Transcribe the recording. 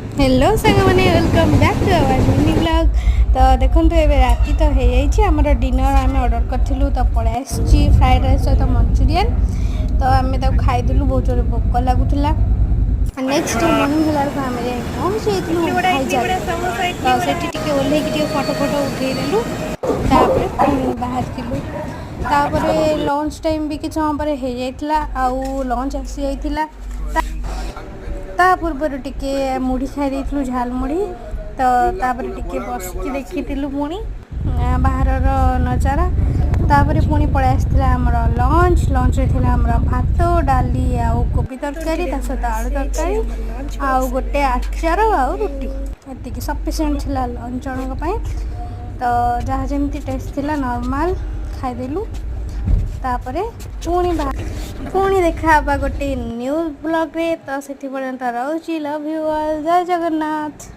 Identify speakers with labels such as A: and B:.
A: Hello सांगमाने welcome back to our mini blog. तो देखो ए राति तो हो जाइए आमर डिनर आम ऑर्डर करूँ तो पलि आसी फ्राइड राइस सहित मंचूरियन। तो आम खाईदेलु बहुत जोर भोक लगुला। नेक्स्ट मर्निंग होला आम पहुँचलु तो से ओल्ल फटो फटो उठेदेलु पुणी बाहर तापर लंच टाइम भी किसी समय पर हो जाता आउ लंच आसी जाइए। ता पूर्वर टिके मुढ़ी खाई झालमुढ़ी तो तापर टिके बसिकी देखी पुणी बाहर नजारा। तापर पुणी पलि आसाला आमर लंच लंच रे आमर भात डाली आउ कोबी तरकारी सहित आलू तरकारी आउ गोटे आचार आउ रुटी एति सफिसीयंट थिला लंच जनक। तो जहाँ जमी टेस्ट थिला नॉर्मल खाईदेलु। तापरे पुणी देखा गोटे न्यू ब्लॉग रे। तो से पर्यंत रोची लव यू ऑल जय जगन्नाथ।